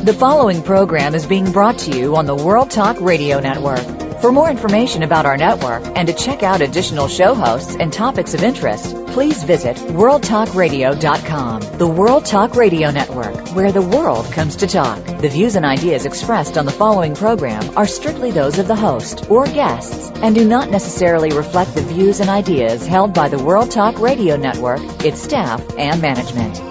The following program is being brought to you on the World Talk Radio Network. For more information about our network and to check out additional show hosts and topics of interest, please visit worldtalkradio.com. The World Talk Radio Network, where the world comes to talk. The views and ideas expressed on the following program are strictly those of the host or guests and do not necessarily reflect the views and ideas held by the World Talk Radio Network, its staff, and management.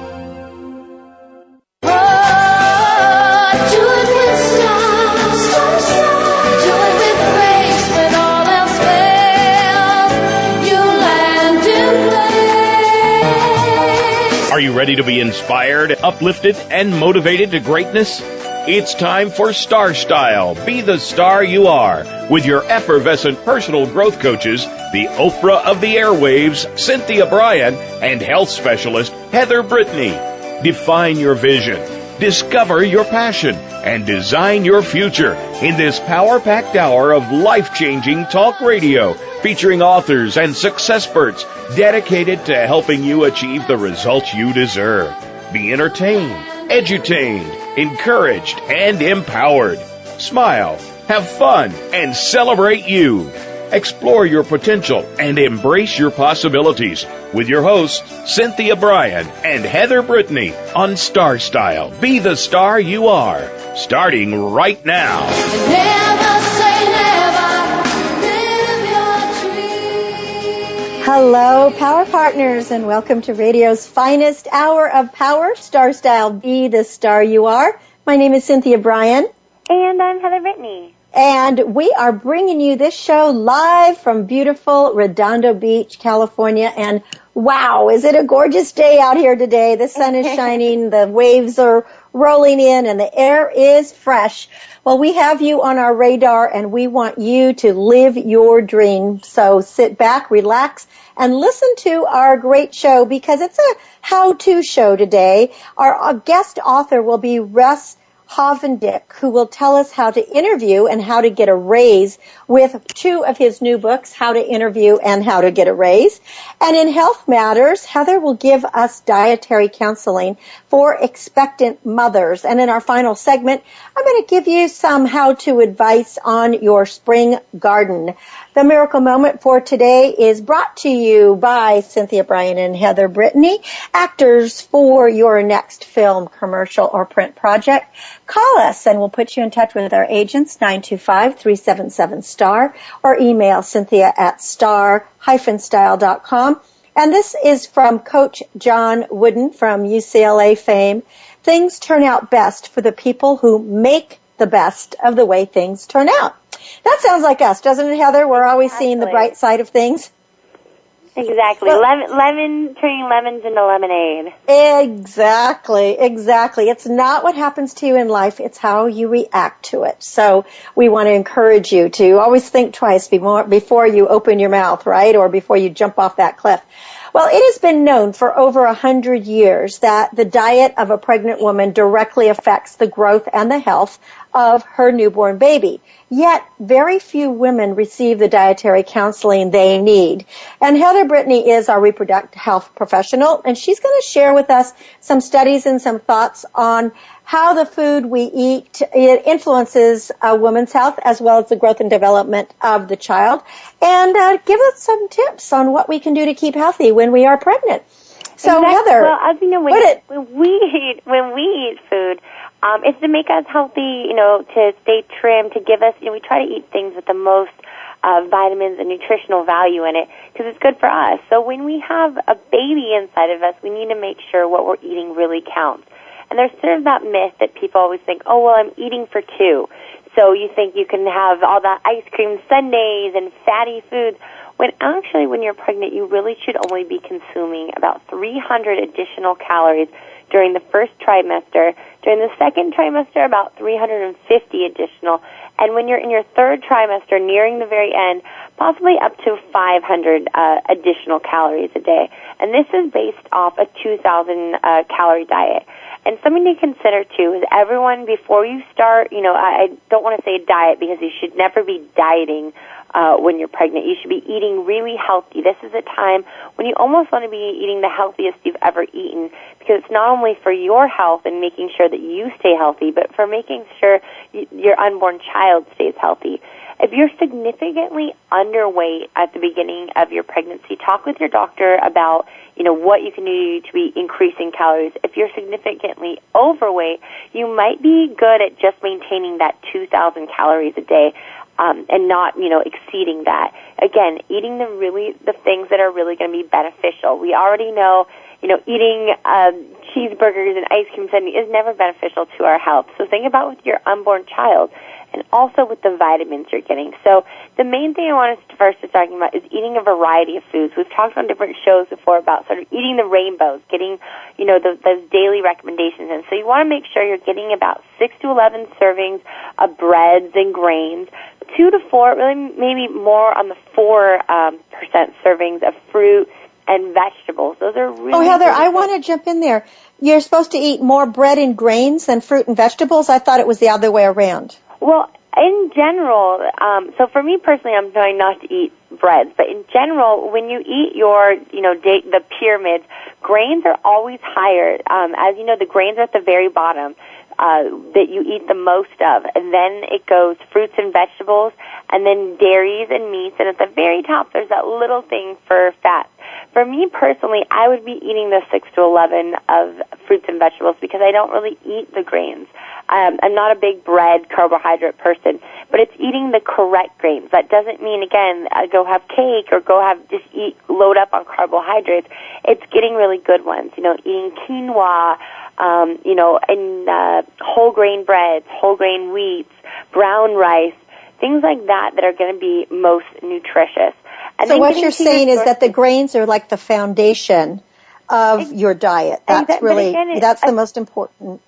Are you ready to be inspired, uplifted, and motivated to greatness? It's time for Star Style. Be the star you are with your effervescent personal growth coaches, the Oprah of the airwaves, Cynthia Brian, and health specialist Heather Brittany. Define your vision, discover your passion, and design your future in this power-packed hour of life-changing talk radio featuring authors and successperts dedicated to helping you achieve the results you deserve. Be entertained, edutained, encouraged, and empowered. Smile, have fun, and celebrate you. Explore your potential and embrace your possibilities with your hosts, Cynthia Brian and Heather Brittany on Star Style. Be the star you are. Starting right now. Never say never. Live your dream. Hello, Power Partners, and welcome to radio's finest hour of power, Star Style. Be the star you are. My name is Cynthia Brian. And I'm Heather Brittany. And we are bringing you this show live from beautiful Redondo Beach, California. And wow, is it a gorgeous day out here today. The sun is shining, the waves are rolling in, and the air is fresh. Well, we have you on our radar, and we want you to live your dream. So sit back, relax, and listen to our great show because it's a how-to show today. Our guest author will be Russ Hovendick, who will tell us how to interview and how to get a raise with two of his new books, How to Interview and How to Get a Raise. And in Health Matters, Heather will give us dietary counseling for expectant mothers. And in our final segment, I'm going to give you some how-to advice on your spring garden. The miracle moment for today is brought to you by Cynthia Brian and Heather Brittany, actors for your next film, commercial, or print project. Call us and we'll put you in touch with our agents, 925-377-STAR, or email Cynthia at star-style.com. And this is from Coach John Wooden from UCLA fame. Things turn out best for the people who make the best of the way things turn out. That sounds like us, doesn't it, Heather? We're always seeing the bright side of things. Exactly. Well, lemon turning lemons into lemonade. Exactly. It's not what happens to you in life, it's how you react to it. So we want to encourage you to always think twice before you open your mouth, right? Or before you jump off that cliff. Well, it has been known for over 100 years that the diet of a pregnant woman directly affects the growth and the health of her newborn baby. Yet, very few women receive the dietary counseling they need. And Heather Brittany is our reproductive health professional, and she's going to share with us some studies and some thoughts on how the food we eat it influences a woman's health as well as the growth and development of the child, and give us some tips on what we can do to keep healthy when we are pregnant. So, exactly. Heather, well, as you know, when we eat food, it's to make us healthy, to stay trim, to give us, we try to eat things with the most vitamins and nutritional value in it because it's good for us. So when we have a baby inside of us, we need to make sure what we're eating really counts. And there's sort of that myth that people always think, oh, well, I'm eating for two. So you think you can have all the ice cream sundaes and fatty foods. When actually, when you're pregnant, you really should only be consuming about 300 additional calories during the first trimester. During the second trimester, about 350 additional. And when you're in your third trimester, nearing the very end, possibly up to 500 additional calories a day. And this is based off a 2,000 calorie diet. And something to consider, too, is everyone, before you start, I don't want to say diet because you should never be dieting when you're pregnant. You should be eating really healthy. This is a time when you almost want to be eating the healthiest you've ever eaten, because it's not only for your health and making sure that you stay healthy, but for making sure your unborn child stays healthy. If you're significantly underweight at the beginning of your pregnancy, talk with your doctor about, what you can do to be increasing calories. If you're significantly overweight, you might be good at just maintaining that 2,000 calories a day, and not, exceeding that. Again, eating the things that are really going to be beneficial. We already know, eating cheeseburgers and ice cream sundaes is never beneficial to our health. So think about with your unborn child, and also with the vitamins you're getting. So the main thing I want us to first start talking about is eating a variety of foods. We've talked on different shows before about sort of eating the rainbows, getting, those daily recommendations. And so you want to make sure you're getting about 6 to 11 servings of breads and grains, 2 to 4, really maybe more on the 4% servings of fruit and vegetables. Those are really... Oh, Heather, I want to jump in there. You're supposed to eat more bread and grains than fruit and vegetables? I thought it was the other way around. Well, in general, so for me personally, I'm trying not to eat breads, but in general, when you eat your, the pyramids, grains are always higher. As you know, the grains are at the very bottom that you eat the most of, and then it goes fruits and vegetables, and then dairies and meats, and at the very top, there's that little thing for fat. For me personally, I would be eating the 6 to 11 of fruits and vegetables because I don't really eat the grains. I'm not a big bread carbohydrate person, but it's eating the correct grains. That doesn't mean, again, go have cake or load up on carbohydrates. It's getting really good ones, eating quinoa, and whole grain breads, whole grain wheats, brown rice, things like that are going to be most nutritious. And so what you're saying is that the grains are like the foundation of your diet. That's that's the most important.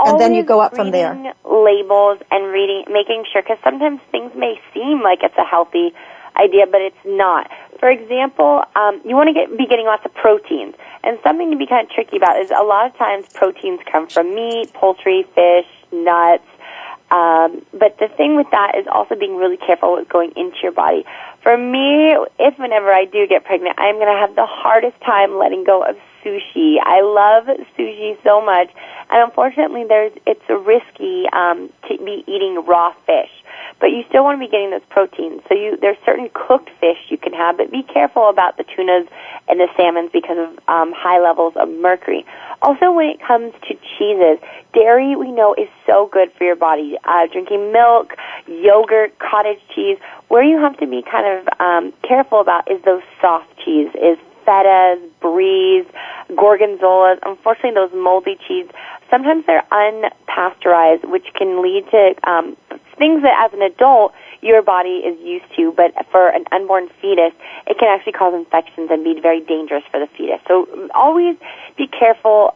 And then you go up from there. Labels and making sure, because sometimes things may seem like it's a healthy idea, but it's not. For example, you want to be getting lots of proteins. And something to be kind of tricky about is a lot of times proteins come from meat, poultry, fish, nuts. But the thing with that is also being really careful with going into your body. For me, whenever I do get pregnant, I'm going to have the hardest time letting go of sushi. I love sushi so much, and unfortunately, it's risky to be eating raw fish. But you still want to be getting those proteins. So there's certain cooked fish you can have, but be careful about the tunas and the salmons because of high levels of mercury. Also, when it comes to cheeses, dairy we know is so good for your body. Drinking milk, yogurt, cottage cheese. Where you have to be kind of careful about is those soft cheese, is fetas, bries, gorgonzolas. Unfortunately, those moldy cheese, sometimes they're unpasteurized, which can lead to things that as an adult your body is used to, but for an unborn fetus, it can actually cause infections and be very dangerous for the fetus. So always be careful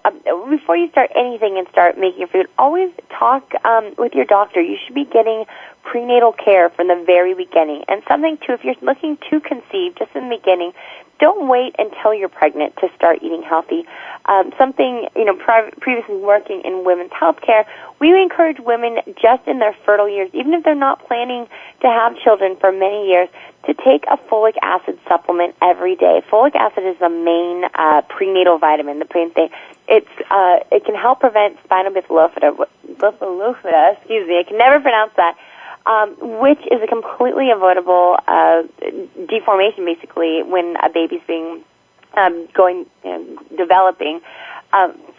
before you start anything and start making your food. Always talk with your doctor. You should be getting prenatal care from the very beginning. And something, too, if you're looking to conceive just in the beginning, don't wait until you're pregnant to start eating healthy. Previously working in women's health care, we encourage women just in their fertile years, even if they're not planning to have children for many years, to take a folic acid supplement every day. Folic acid is the main prenatal vitamin, the main thing. It can help prevent spina bifida, I can never pronounce that, which is a completely avoidable deformation, basically, when a baby's being developing.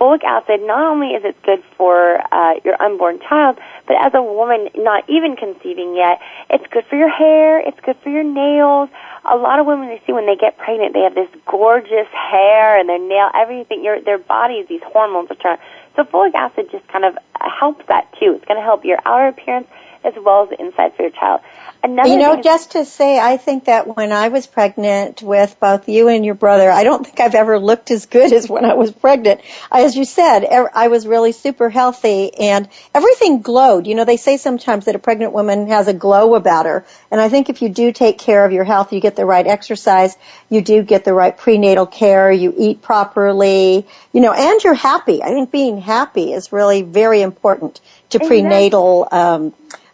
Folic acid, not only is it good for your unborn child, but as a woman not even conceiving yet, it's good for your hair, it's good for your nails. A lot of women, they see when they get pregnant, they have this gorgeous hair and their nail, everything, their bodies, these hormones are turned. So folic acid just kind of helps that too. It's going to help your outer appearance as well as the inside for your child. Another You know, thing is, just to say, I think that when I was pregnant with both you and your brother, I don't think I've ever looked as good as when I was pregnant. As you said, I was really super healthy and everything glowed. You know, they say sometimes that a pregnant woman has a glow about her. And I think if you do take care of your health, you get the right exercise, you do get the right prenatal care, you eat properly, you know, and you're happy. I think being happy is really very important to prenatal,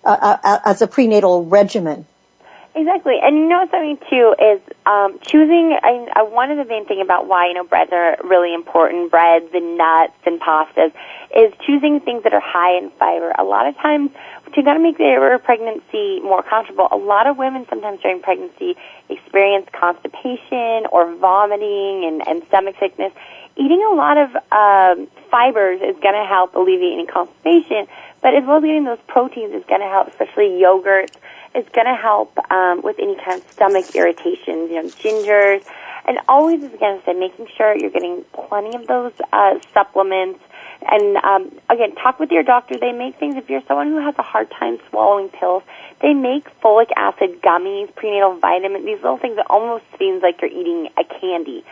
as a prenatal regimen. Exactly. And you know something, too, is choosing, one of the main thing about why, you know, breads are really important, breads and nuts and pastas, is choosing things that are high in fiber. A lot of times, to kind of make their pregnancy more comfortable, a lot of women sometimes during pregnancy experience constipation or vomiting and stomach sickness. Eating a lot of fibers is going to help alleviate any constipation, but as well as eating those proteins is going to help, especially yogurt. It's going to help with any kind of stomach irritations, you know, gingers. And always, as again I said, making sure you're getting plenty of those supplements. And again, talk with your doctor. They make things, if you're someone who has a hard time swallowing pills, they make folic acid gummies, prenatal vitamin, these little things that almost seems like you're eating a candy.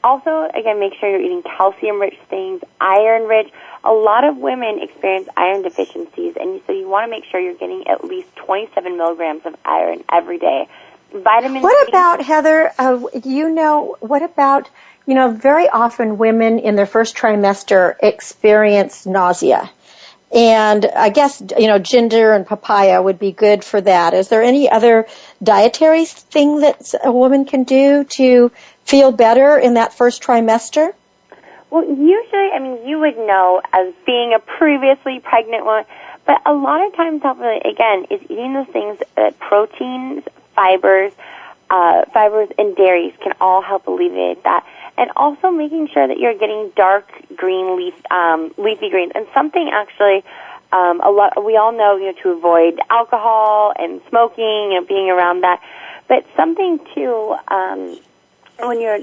Also, again, make sure you're eating calcium-rich things, iron-rich. A lot of women experience iron deficiencies, and so you want to make sure you're getting at least 27 milligrams of iron every day. Vitamin What C. about, Heather, very often women in their first trimester experience nausea. And I guess, you know, ginger and papaya would be good for that. Is there any other dietary thing that a woman can do to feel better in that first trimester? Well, usually, I mean, you would know as being a previously pregnant woman, but a lot of times, again, is eating those things that proteins, fibers, and dairies can all help alleviate that. And also making sure that you're getting dark green leafy greens. And something actually, we all know, you know, to avoid alcohol and smoking, you know, being around that. But something too, when you're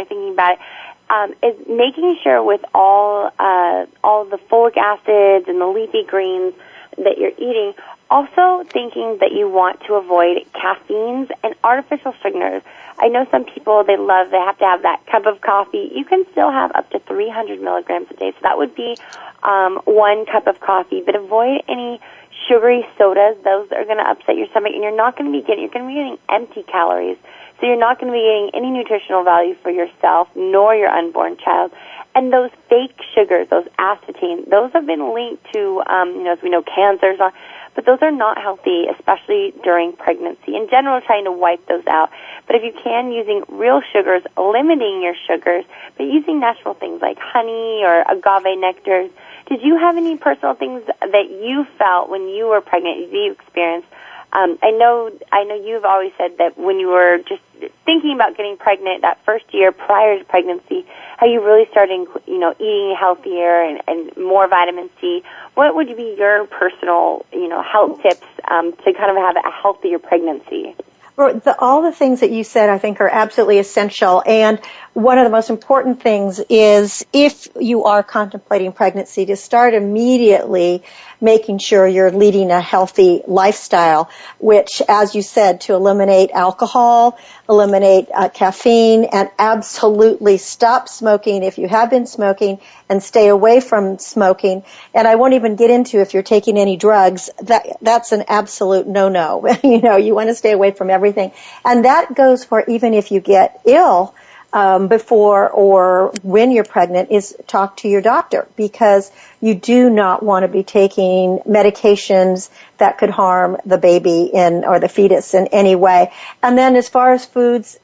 thinking about it, is making sure with all the folic acids and the leafy greens that you're eating, also thinking that you want to avoid caffeines and artificial sweeteners. I know some people, they have to have that cup of coffee. You can still have up to 300 milligrams a day, so that would be 1 cup of coffee, but avoid any sugary sodas. Those are going to upset your stomach, and you're going to be getting empty calories. So you're not going to be getting any nutritional value for yourself nor your unborn child. And those fake sugars, those aspartame, those have been linked to, as we know, cancers. But those are not healthy, especially during pregnancy. In general, trying to wipe those out. But if you can, using real sugars, limiting your sugars, but using natural things like honey or agave nectars. Did you have any personal things that you felt when you were pregnant, you experienced? I know you've always said that when you were just thinking about getting pregnant that first year prior to pregnancy, how you really started, you know, eating healthier and more vitamin C. What would be your personal, you know, health tips to kind of have a healthier pregnancy? All the things that you said, I think, are absolutely essential. And one of the most important things is, if you are contemplating pregnancy, to start immediately making sure you're leading a healthy lifestyle, which, as you said, to eliminate alcohol, eliminate caffeine, and absolutely stop smoking if you have been smoking, and stay away from smoking. And I won't even get into if you're taking any drugs. That's an absolute no-no. You know, you want to stay away from everything. And that goes for even if you get ill before or when you're pregnant, is talk to your doctor, because you do not want to be taking medications that could harm the baby or the fetus in any way. And then as far as foods,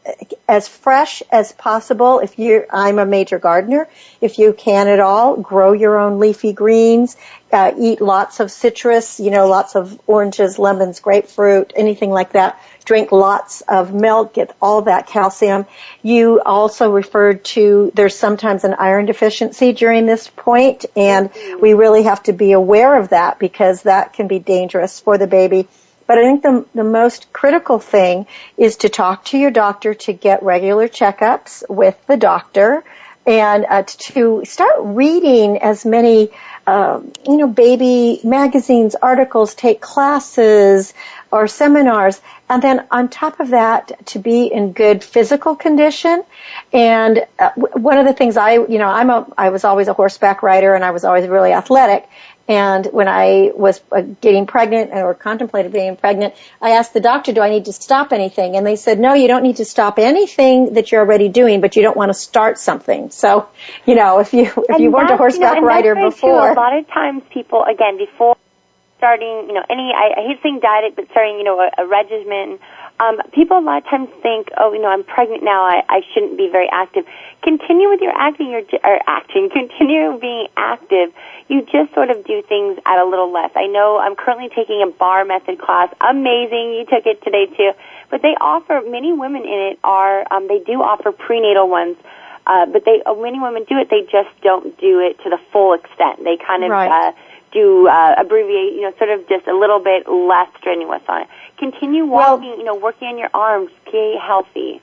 as fresh as possible. I'm a major gardener. If you can at all, grow your own leafy greens. Eat lots of citrus, you know, lots of oranges, lemons, grapefruit, anything like that. Drink lots of milk, get all that calcium. You also referred to, there's sometimes an iron deficiency during this point, and we really have to be aware of that, because that can be dangerous for the baby. But I think the most critical thing is to talk to your doctor, to get regular checkups with the doctor, and to start reading as many baby magazines, articles, take classes or seminars. And then on top of that, to be in good physical condition. And one of the things I was always a horseback rider, and I was always really athletic. And when I was getting pregnant or contemplated being pregnant, I asked the doctor, do I need to stop anything? And they said, no, you don't need to stop anything that you're already doing, but you don't want to start something. So, if you weren't a horseback rider before. Too. A lot of times people, again, before starting, I hate saying diet, but starting, a regimen, people a lot of times think, I'm pregnant now, I shouldn't be very active. Continue with your continue being active. You just sort of do things at a little less. I know I'm currently taking a bar method class. Amazing. You took it today too. But they offer, many women in it they do offer prenatal ones. But many women do it, they just don't do it to the full extent. They kind of, do abbreviate, sort of just a little bit less strenuous on it. Continue walking, working on your arms, stay healthy.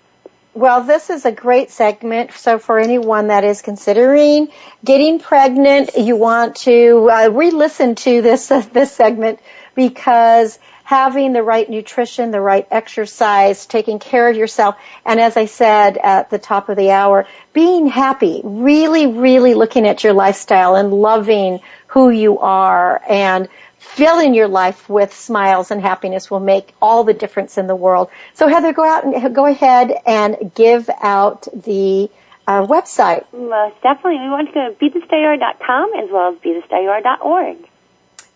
Well, this is a great segment. So for anyone that is considering getting pregnant, you want to re-listen to this segment, because having the right nutrition, the right exercise, taking care of yourself, and as I said at the top of the hour, being happy, really, really looking at your lifestyle and loving who you are and filling your life with smiles and happiness will make all the difference in the world. So Heather, go ahead and give out the website. Most definitely. We want to go to BeTheStarYouAre.com as well as BeTheStarYouAre.org.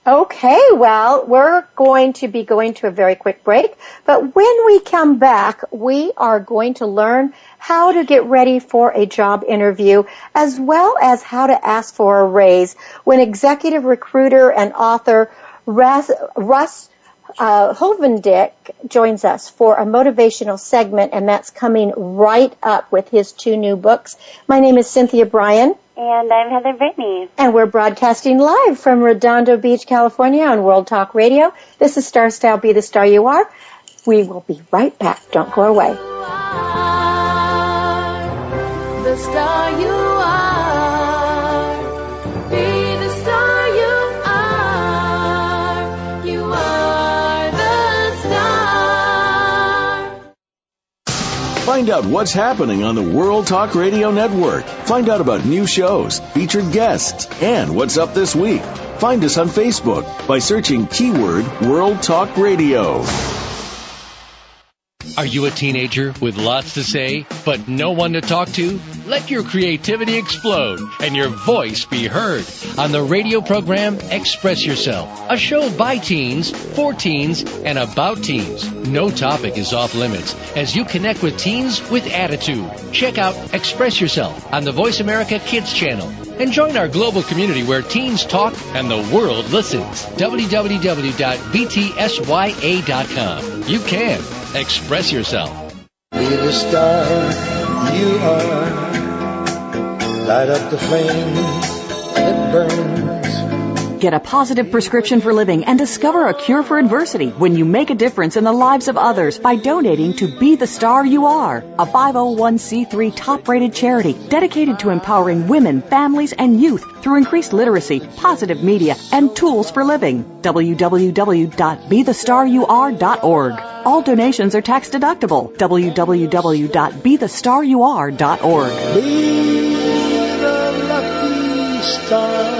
Okay, well, we're going to be going to a very quick break, but when we come back, we are going to learn how to get ready for a job interview, as well as how to ask for a raise when executive recruiter and author Russ Hovendick joins us for a motivational segment, and that's coming right up with his 2 new books. My name is Cynthia Brian. And I'm Heather Brittany. And we're broadcasting live from Redondo Beach, California on World Talk Radio. This is Star Style, Be the Star You Are. We will be right back. Don't go away. The star you are. Be the star you are. You are the star. Find out what's happening on the World Talk Radio Network. Find out about new shows, featured guests, and what's up this week. Find us on Facebook by searching keyword World Talk Radio. Are you a teenager with lots to say, but no one to talk to? Let your creativity explode and your voice be heard on the radio program Express Yourself, a show by teens, for teens, and about teens. No topic is off limits as you connect with teens with attitude. Check out Express Yourself on the Voice America Kids channel and join our global community where teens talk and the world listens. www.btsya.com. You can express yourself. Be the star you are. Light up the flame that burns. Get a positive prescription for living and discover a cure for adversity when you make a difference in the lives of others by donating to Be the Star You Are, a 501c3 top-rated charity dedicated to empowering women, families, and youth through increased literacy, positive media, and tools for living. www.BeTheStarYouAre.org. All donations are tax deductible. www.BeTheStarYouAre.org. Be the lucky star you are.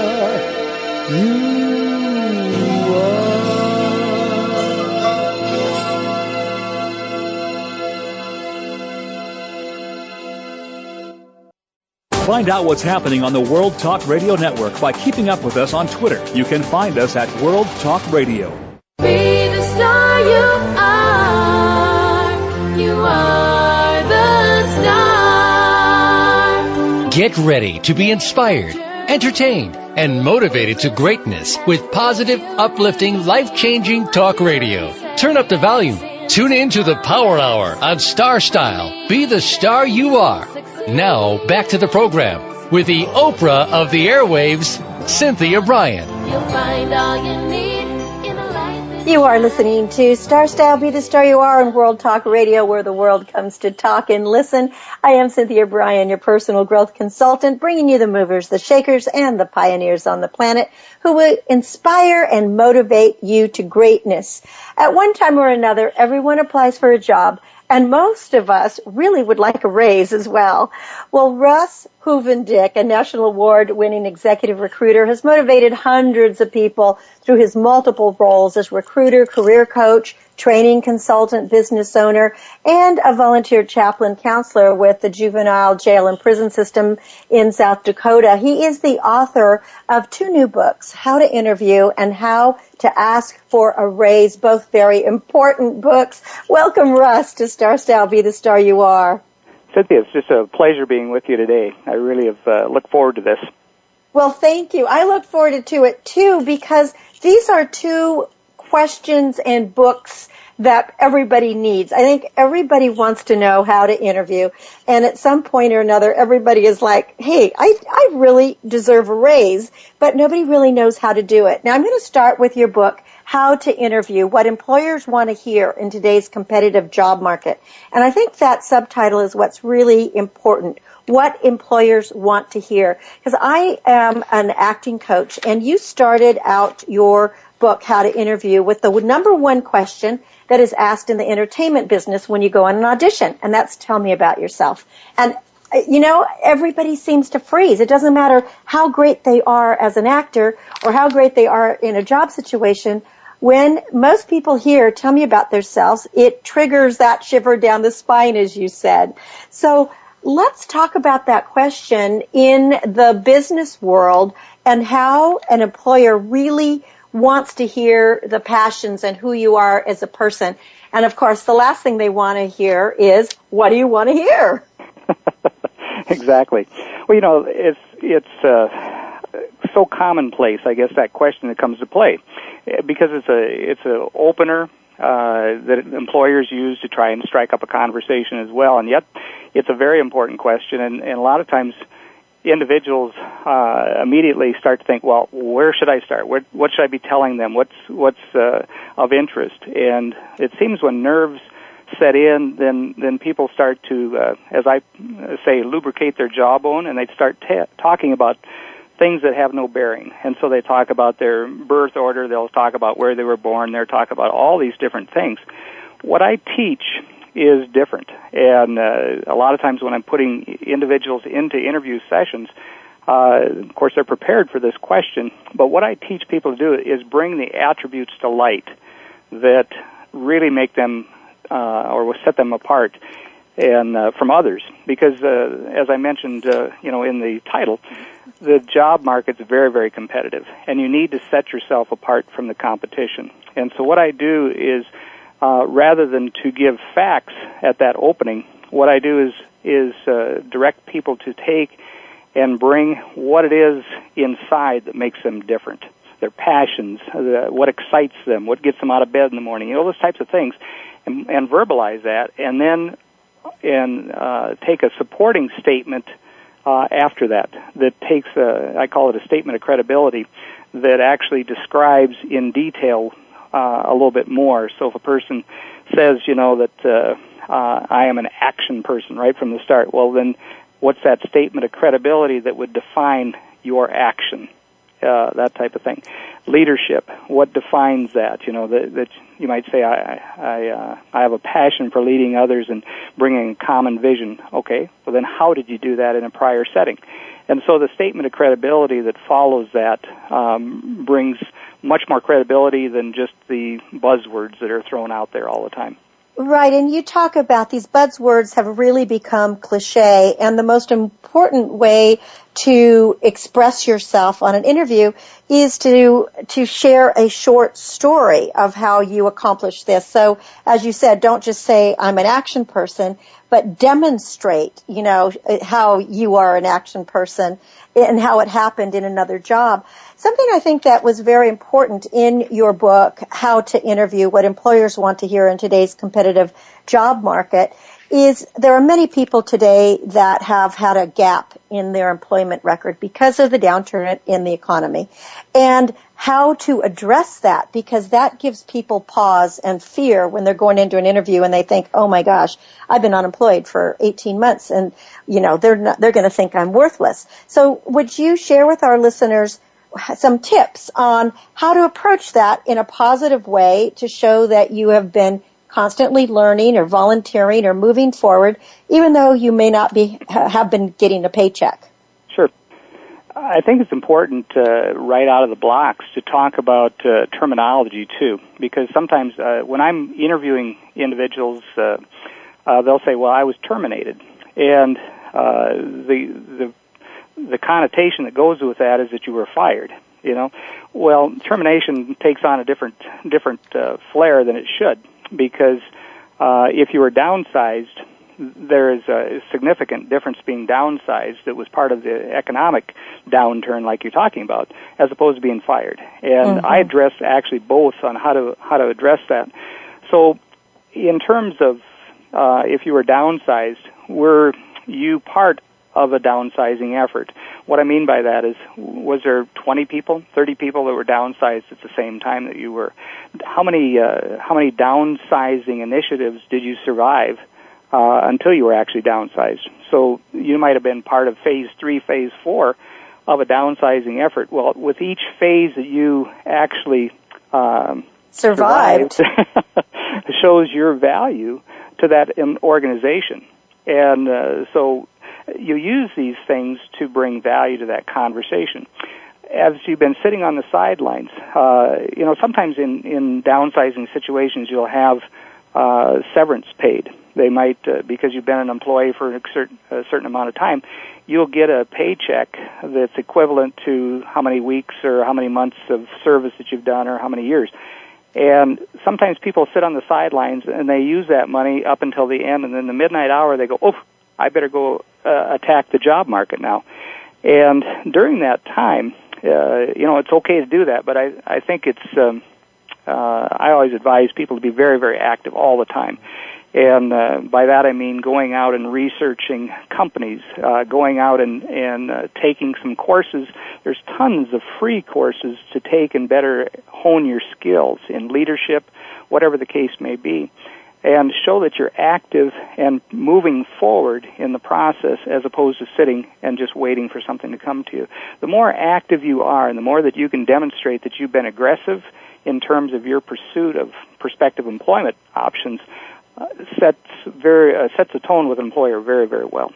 Find out what's happening on the World Talk Radio Network by keeping up with us on Twitter. You can find us at World Talk Radio. Be the star you are. You are the star. Get ready to be inspired, entertained, and motivated to greatness with positive, uplifting, life-changing talk radio. Turn up the volume. Tune in to the Power Hour on Star Style. Be the star you are. Now, back to the program with the Oprah of the airwaves, Cynthia Brian. You'll find all you need in a life. You are listening to Star Style, Be the Star You Are on World Talk Radio, where the world comes to talk and listen. I am Cynthia Brian, your personal growth consultant, bringing you the movers, the shakers, and the pioneers on the planet who will inspire and motivate you to greatness. At one time or another, everyone applies for a job, and most of us really would like a raise as well. Well, Russ Hovendick, a national award-winning executive recruiter, has motivated hundreds of people through his multiple roles as recruiter, career coach, training consultant, business owner, and a volunteer chaplain counselor with the Juvenile jail and prison system in South Dakota. He is the author of 2 new books, How to Interview and How to Ask for a Raise, both very important books. Welcome, Russ, to Star Style, Be the Star You Are. Cynthia, it's just a pleasure being with you today. I really have looked forward to this. Well, thank you. I look forward to it, too, because these are 2 questions and books that everybody needs. I think everybody wants to know how to interview, and at some point or another, everybody is like, hey, I really deserve a raise, but nobody really knows how to do it. Now, I'm going to start with your book, How to Interview, What Employers Want to Hear in Today's Competitive Job Market. And I think that subtitle is what's really important, what employers want to hear. Because I am an acting coach, and you started out your book, How to Interview, with the number 1 question that is asked in the entertainment business when you go on an audition, and that's tell me about yourself. And, you know, everybody seems to freeze. It doesn't matter how great they are as an actor or how great they are in a job situation. When most people hear, tell me about themselves, it triggers that shiver down the spine, as you said. So let's talk about that question in the business world and how an employer really wants to hear the passions and who you are as a person. And of course, the last thing they want to hear is, what do you want to hear? Exactly. Well, you know, it's so commonplace, I guess, that question that comes to play, because it's a opener that employers use to try and strike up a conversation as well. And yet, it's a very important question, and a lot of times individuals immediately start to think, well, where should I start? What should I be telling them? What's of interest? And it seems when nerves set in, then people start to, as I say, lubricate their jawbone, and they start talking about things that have no bearing. And so they talk about their birth order, they'll talk about where they were born, they'll talk about all these different things. What I teach is different. And a lot of times when I'm putting individuals into interview sessions, of course they're prepared for this question, but what I teach people to do is bring the attributes to light that really make them or will set them apart and from others. Because as I mentioned, in the title, the job market's very, very competitive, and you need to set yourself apart from the competition. And so what I do is, rather than to give facts at that opening, what I do is direct people to take and bring what it is inside that makes them different, their passions, what excites them, what gets them out of bed in the morning, those types of things, and verbalize that, and then take a supporting statement after that takes I call it a statement of credibility, that actually describes in detail a little bit more. So if a person says, that I am an action person right from the start, well then what's that statement of credibility that would define your action? That type of thing. Leadership, what defines that? That you might say, I have a passion for leading others and bringing a common vision. Okay, well then how did you do that in a prior setting? And so the statement of credibility that follows that brings much more credibility than just the buzzwords that are thrown out there all the time. Right, and you talk about these buzzwords have really become cliche, and the most important way to express yourself on an interview is to share a short story of how you accomplished this. So, as you said, don't just say, I'm an action person, but demonstrate, how you are an action person and how it happened in another job. Something I think that was very important in your book, How to Interview, What Employers Want to Hear in Today's Competitive Job Market, is there are many people today that have had a gap in their employment record because of the downturn in the economy, and how to address that, because that gives people pause and fear when they're going into an interview and they think, oh my gosh, I've been unemployed for 18 months and, they're going to think I'm worthless. So would you share with our listeners some tips on how to approach that in a positive way to show that you have been constantly learning or volunteering or moving forward, even though you may not have been getting a paycheck? Sure. I think it's important right out of the blocks to talk about terminology too, because sometimes when I'm interviewing individuals, they'll say, "Well, I was terminated," and the connotation that goes with that is that you were fired. Well, termination takes on a different flair than it should, because if you were downsized, there is a significant difference being downsized that was part of the economic downturn like you're talking about, as opposed to being fired. And I address actually both on how to address that. So in terms of if you were downsized, were you part of a downsizing effort? What I mean by that is, was there 20 people, 30 people that were downsized at the same time that you were? How many downsizing initiatives did you survive until you were actually downsized? So you might have been part of phase 3, phase 4 of a downsizing effort. Well, with each phase that you actually survived shows your value to that organization. And so you use these things to bring value to that conversation. As you've been sitting on the sidelines, sometimes in downsizing situations you'll have severance paid. They might, because you've been an employee for a certain amount of time, you'll get a paycheck that's equivalent to how many weeks or how many months of service that you've done or how many years. And sometimes people sit on the sidelines and they use that money up until the end, and then the midnight hour they go, oh, I better go attack the job market now. And during that time, it's okay to do that, but I think it's, I always advise people to be very, very active all the time. And by that I mean going out and researching companies, going out and taking some courses. There's tons of free courses to take and better hone your skills in leadership, whatever the case may be, and show that you're active and moving forward in the process as opposed to sitting and just waiting for something to come to you. The more active you are and the more that you can demonstrate that you've been aggressive in terms of your pursuit of prospective employment options, sets a tone with an employer very, very well.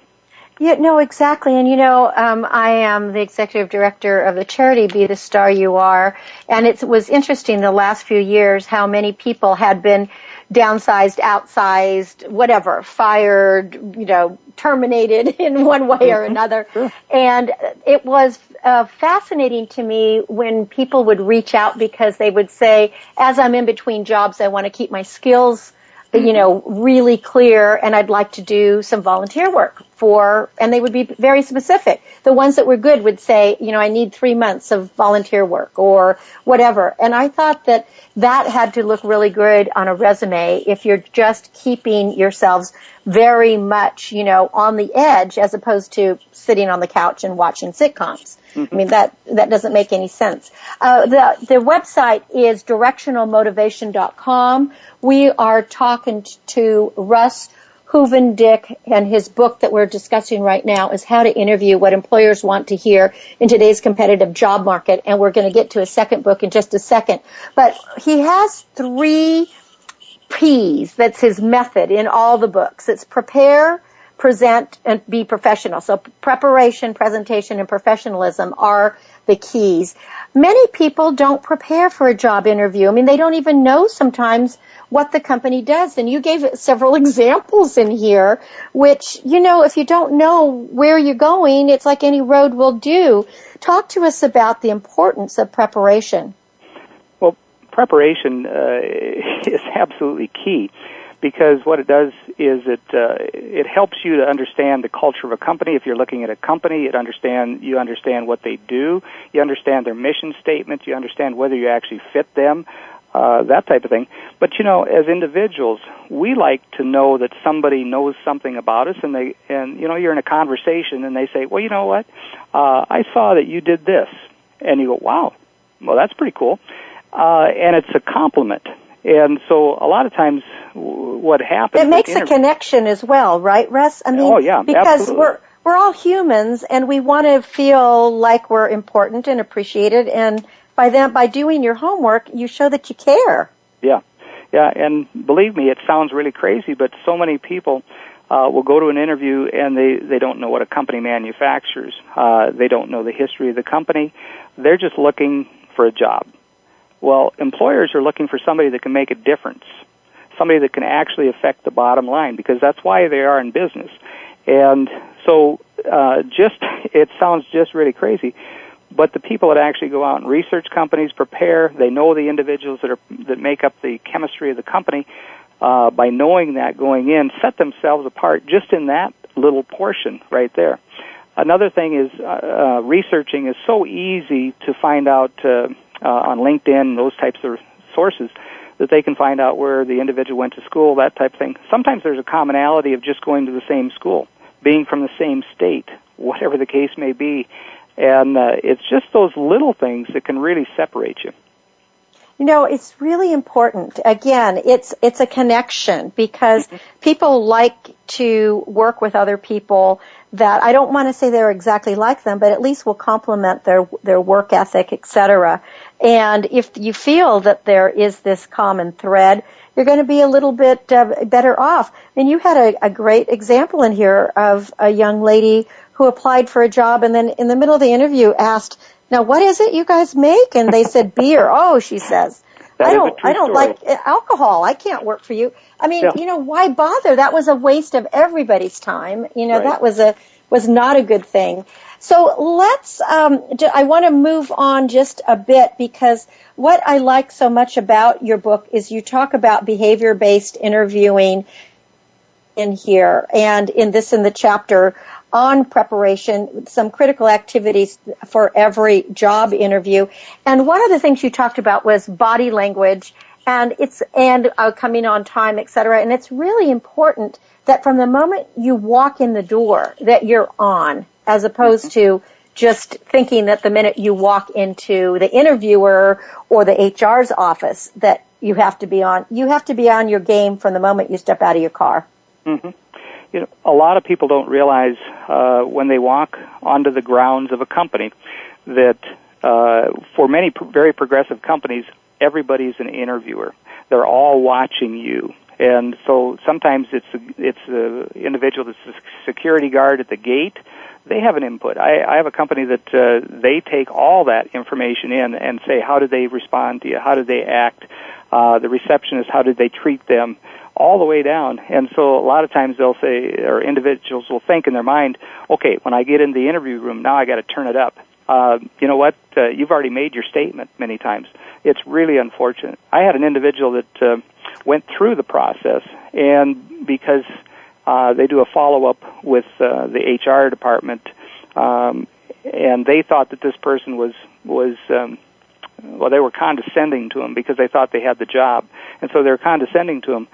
Yeah, no, exactly. And I am the executive director of the charity Be the Star You Are, and it was interesting the last few years how many people had been downsized, outsized, whatever, fired, terminated in one way or another. Sure. And it was fascinating to me when people would reach out because they would say, as I'm in between jobs, I want to keep my skills really clear, and I'd like to do some volunteer work and they would be very specific. The ones that were good would say, I need 3 months of volunteer work or whatever. And I thought that had to look really good on a resume if you're just keeping yourselves very much, on the edge as opposed to sitting on the couch and watching sitcoms. I mean, that doesn't make any sense. The website is directionalmotivation.com. We are talking to Russ Hovendick, and his book that we're discussing right now is How to Interview What Employers Want to Hear in Today's Competitive Job Market, and we're going to get to his second book in just a second. But he has 3 P's. That's his method in all the books. It's prepare, present, and be professional. So preparation, presentation, and professionalism are the keys. Many people don't prepare for a job interview. I mean, they don't even know sometimes what the company does. And you gave several examples in here, which, if you don't know where you're going, it's like any road will do. Talk to us about the importance of preparation. Well, preparation is absolutely key, because what it does is it helps you to understand the culture of a company. If you're looking at a company, you understand what they do, you understand their mission statement, you understand whether you actually fit them. that type of thing. But, as individuals, we like to know that somebody knows something about us, and you're in a conversation, and they say, well, you know what, I saw that you did this. And you go, wow, well, that's pretty cool. And it's a compliment. And so a lot of times what happens... It makes a connection as well, right, Russ? I mean, oh, yeah, because absolutely. we're all humans, and we want to feel like we're important and appreciated, and by doing your homework, you show that you care. Yeah, and believe me, it sounds really crazy, but so many people will go to an interview and they don't know what a company manufactures. They don't know the history of the company. They're just looking for a job. Well, employers are looking for somebody that can make a difference, somebody that can actually affect the bottom line, because that's why they are in business. And so it sounds just really crazy, but the people that actually go out and research companies, prepare, they know the individuals that make up the chemistry of the company, by knowing that going in, set themselves apart just in that little portion right there. Another thing is researching is so easy to find out on LinkedIn, those types of sources, that they can find out where the individual went to school, that type of thing. Sometimes there's a commonality of just going to the same school, being from the same state, whatever the case may be. And it's just those little things that can really separate you. It's really important. Again, it's a connection, because people like to work with other people that, I don't want to say they're exactly like them, but at least will complement their work ethic, etc. And if you feel that there is this common thread, you're going to be a little bit better off. And you had a great example in here of a young lady who applied for a job and then in the middle of the interview asked, now what is it you guys make? And they said beer. Oh, she says, I don't like alcohol. I can't work for you. I mean, why bother? That was a waste of everybody's time. Right. That was not a good thing. So let's, I want to move on just a bit, because what I like so much about your book is you talk about behavior-based interviewing in here, and in the chapter on preparation, some critical activities for every job interview. And one of the things you talked about was body language, and coming on time, et cetera. And it's really important that from the moment you walk in the door that you're on, as opposed to just thinking that the minute you walk into the interviewer or the HR's office that you have to be on. You have to be on your game from the moment you step out of your car. Mm-hmm. A lot of people don't realize when they walk onto the grounds of a company that for many very progressive companies, everybody's an interviewer. They're all watching you. And so sometimes it's the individual that's the security guard at the gate. They have an input. I have a company that they take all that information in and say, how did they respond to you? How did they act? The receptionist, how did they treat them? All the way down. And so a lot of times they'll say, or individuals will think in their mind, okay, when I get in the interview room, now I got to turn it up. You know what? You've already made your statement many times. It's really unfortunate. I had an individual that went through the process, and because they do a follow-up with the HR department, and they thought that this person was they were condescending to him because they thought they had the job. And so they were condescending to him.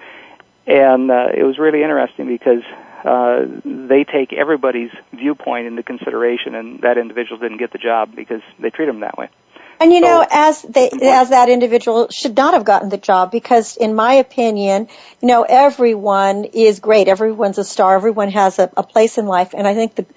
And it was really interesting because they take everybody's viewpoint into consideration, and that individual didn't get the job because they treat him that way. And as that individual should not have gotten the job, because in my opinion, everyone is great. Everyone's a star. Everyone has a place in life. And I think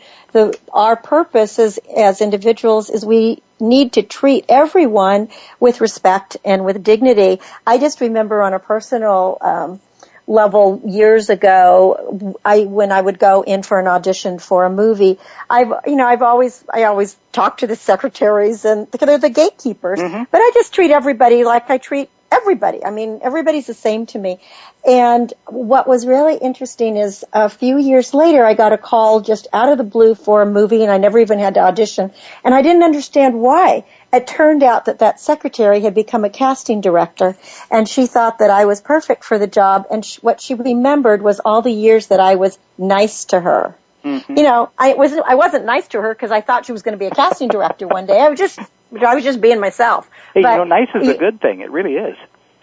our purpose as individuals is we need to treat everyone with respect and with dignity. I just remember on a personal level years ago, when I would go in for an audition for a movie, I always talk to the secretaries, and they're the gatekeepers, but I just treat everybody like I treat everybody. I mean, everybody's the same to me. And what was really interesting is a few years later, I got a call just out of the blue for a movie, and I never even had to audition, and I didn't understand why. It turned out that secretary had become a casting director, and she thought that I was perfect for the job, and what she remembered was all the years that I was nice to her. Mm-hmm. I wasn't nice to her because I thought she was going to be a casting director one day. I was just being myself. Hey, nice is a good thing. It really is.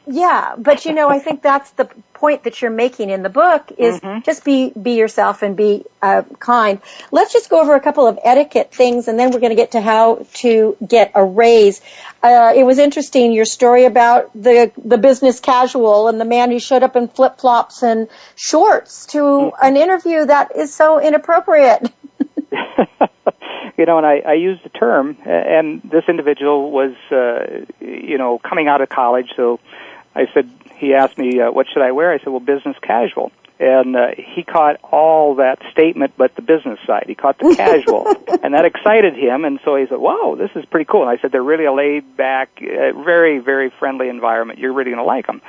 Yeah, but I think that's the point that you're making in the book is just be yourself and be kind. Let's just go over a couple of etiquette things, and then we're going to get to how to get a raise. It was interesting, your story about the business casual and the man who showed up in flip-flops and shorts to an interview. That is so inappropriate. And I used the term, and this individual was, coming out of college, so I said, he asked me, what should I wear? I said, well, business casual. And he caught all that statement but the business side. He caught the casual. And that excited him, and so he said, wow, this is pretty cool. And I said, they're really a laid-back, very, very friendly environment. You're really going to like them.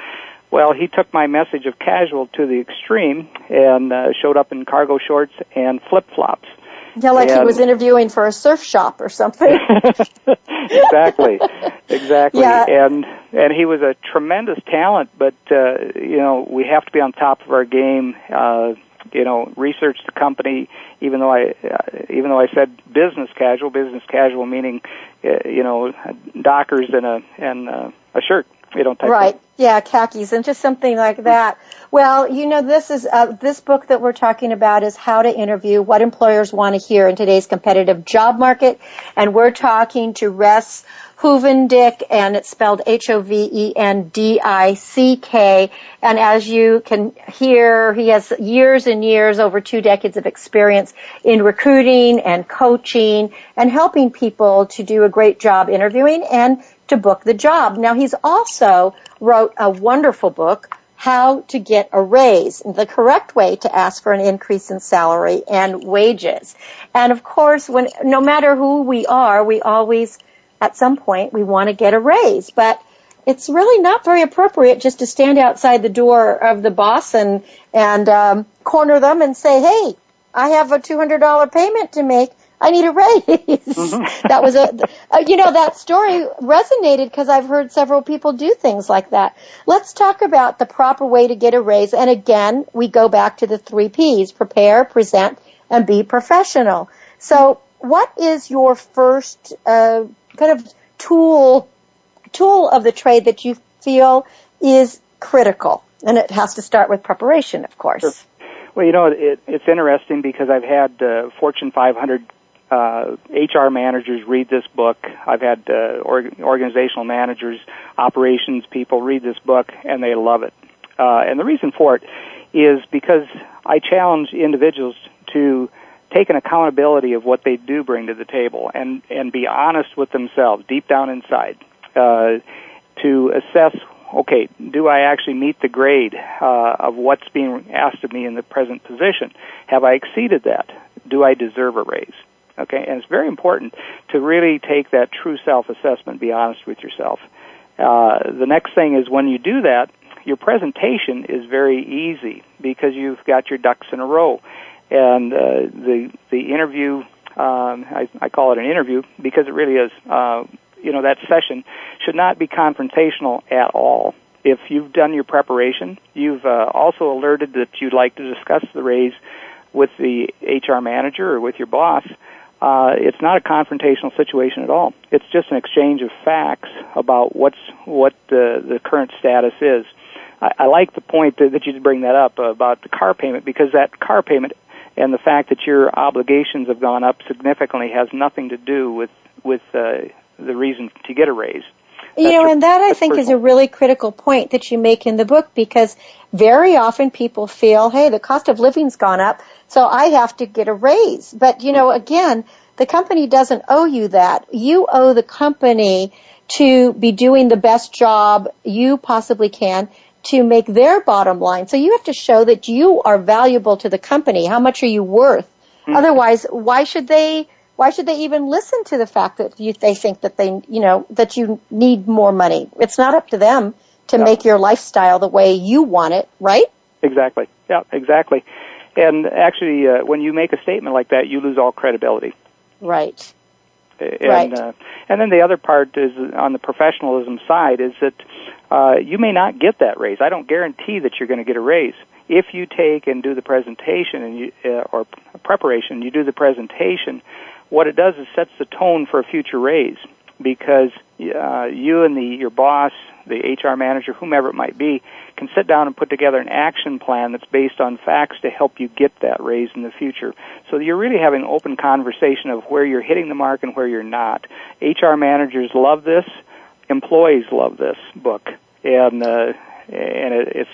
Well, he took my message of casual to the extreme and showed up in cargo shorts and flip-flops. Yeah, like he was interviewing for a surf shop or something. Exactly. Yeah. And he was a tremendous talent, but we have to be on top of our game. Research the company. Even though I said business casual meaning Dockers and a shirt. Type right. Thing. Yeah, khakis and just something like that. Well, this is this book that we're talking about is How to Interview, What Employers Want to Hear in Today's Competitive Job Market, and we're talking to Russ Hovendick, and it's spelled Hovendick. And as you can hear, he has years and years, over 2 decades of experience in recruiting and coaching and helping people to do a great job interviewing and to book the job. Now, he's also wrote a wonderful book, How to Get a Raise, the correct way to ask for an increase in salary and wages. And of course, no matter who we are, we always, at some point, we want to get a raise. But it's really not very appropriate just to stand outside the door of the boss and corner them and say, hey, I have a $200 payment to make. I need a raise. That was that story resonated because I've heard several people do things like that. Let's talk about the proper way to get a raise. And again, we go back to the 3 Ps: prepare, present, and be professional. So what is your first kind of tool of the trade that you feel is critical? And it has to start with preparation, of course. Sure. Well, it's interesting because I've had Fortune 500 HR managers read this book. I've had organizational managers, operations people read this book, and they love it. And the reason for it is because I challenge individuals to take an accountability of what they do bring to the table and be honest with themselves deep down inside to assess, okay, do I actually meet the grade of what's being asked of me in the present position? Have I exceeded that? Do I deserve a raise? Okay, and it's very important to really take that true self-assessment, be honest with yourself. The next thing is when you do that, your presentation is very easy because you've got your ducks in a row. And the interview, I call it an interview because it really is, that session should not be confrontational at all. If you've done your preparation, you've also alerted that you'd like to discuss the raise with the HR manager or with your boss, it's not a confrontational situation at all. It's just an exchange of facts about what the current status is. I like the point that you bring that up about the car payment, because that car payment and the fact that your obligations have gone up significantly has nothing to do with the reason to get a raise. And that I think is a really critical point that you make in the book, because very often people feel, hey, the cost of living's gone up, so I have to get a raise. But, again, the company doesn't owe you that. You owe the company to be doing the best job you possibly can to make their bottom line. So you have to show that you are valuable to the company. How much are you worth? Mm-hmm. Otherwise, why should they even listen to the fact that they think that that you need more money? It's not up to them to make your lifestyle the way you want it, right? Exactly. Yeah, exactly. And actually, when you make a statement like that, you lose all credibility. Right. And then the other part is on the professionalism side is that you may not get that raise. I don't guarantee that you're going to get a raise. If you take and do the presentation or preparation, you do the presentation, what it does is sets the tone for a future raise. because you and your boss, the HR manager, whomever it might be, can sit down and put together an action plan that's based on facts to help you get that raise in the future. So you're really having an open conversation of where you're hitting the mark and where you're not. HR managers love this. Employees love this book. And it's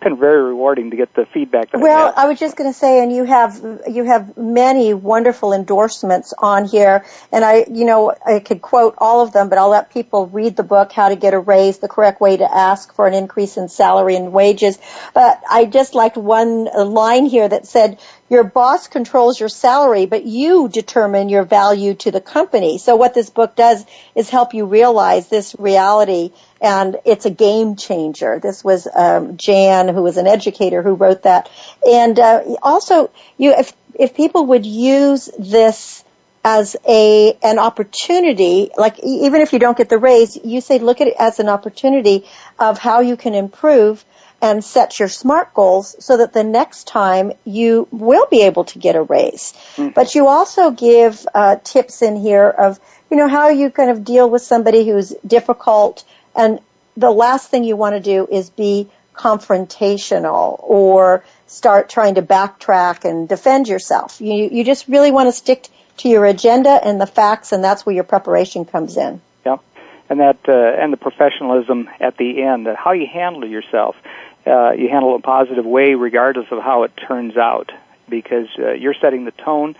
been very rewarding to get the feedback that Well, I was just going to say, and you have many wonderful endorsements on here, and I could quote all of them, but I'll let people read the book, How to Get a Raise, the Correct Way to Ask for an Increase in Salary and Wages. But I just liked one line here that said, your boss controls your salary, but you determine your value to the company. So what this book does is help you realize this reality, and it's a game changer. This was Jan, who was an educator, who wrote that. And also, if people would use this as an opportunity, like even if you don't get the raise, you say look at it as an opportunity of how you can improve and set your SMART goals so that the next time you will be able to get a raise. Mm-hmm. But you also give tips in here of, how you kind of deal with somebody who's difficult, and the last thing you want to do is be confrontational or start trying to backtrack and defend yourself. You just really want to stick to your agenda and the facts, and that's where your preparation comes in. Yeah, and and the professionalism at the end, how you handle yourself. You handle it in a positive way regardless of how it turns out, because you're setting the tone.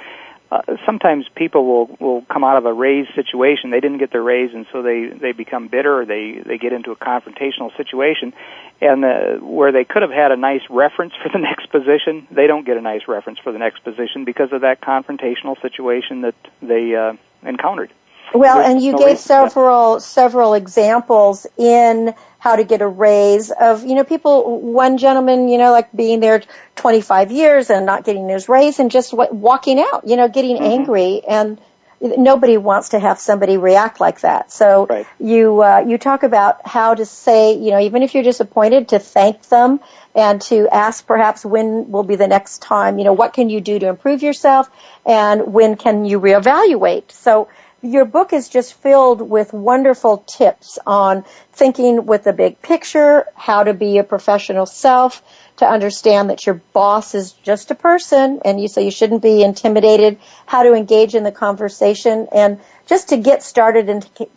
Sometimes people will come out of a raise situation. They didn't get their raise, and so they become bitter, or they get into a confrontational situation. And where they could have had a nice reference for the next position, they don't get a nice reference for the next position because of that confrontational situation that they encountered. Well, and you gave several examples in How to Get a Raise of, people, one gentleman, like being there 25 years and not getting his raise and just walking out, getting angry, and nobody wants to have somebody react like that. So right. You talk about how to say, even if you're disappointed, to thank them and to ask perhaps when will be the next time, what can you do to improve yourself, and when can you reevaluate. So your book is just filled with wonderful tips on thinking with the big picture, how to be a professional self, to understand that your boss is just a person, and you shouldn't be intimidated, how to engage in the conversation, and just to get started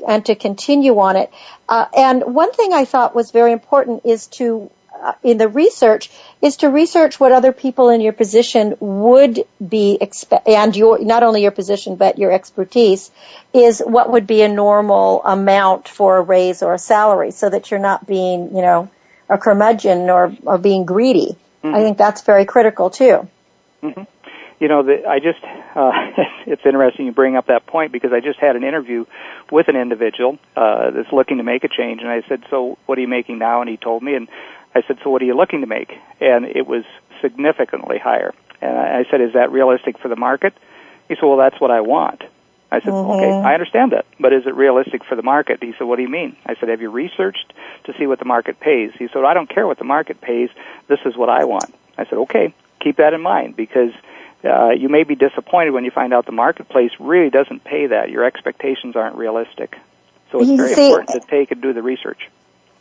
and to continue on it. And one thing I thought was very important is in the research, is to research what other people in your position would be and not only your position but your expertise, is what would be a normal amount for a raise or a salary, so that you're not being, a curmudgeon or being greedy. Mm-hmm. I think that's very critical too. Mm-hmm. It's interesting you bring up that point, because I just had an interview with an individual that's looking to make a change, and I said, so what are you making now? And he told me, and I said, so what are you looking to make? And it was significantly higher. And I said, is that realistic for the market? He said, well, that's what I want. I said, okay, I understand that, but is it realistic for the market? He said, what do you mean? I said, have you researched to see what the market pays? He said, I don't care what the market pays. This is what I want. I said, okay, keep that in mind, because you may be disappointed when you find out the marketplace really doesn't pay that. Your expectations aren't realistic. So it's very important to take and do the research.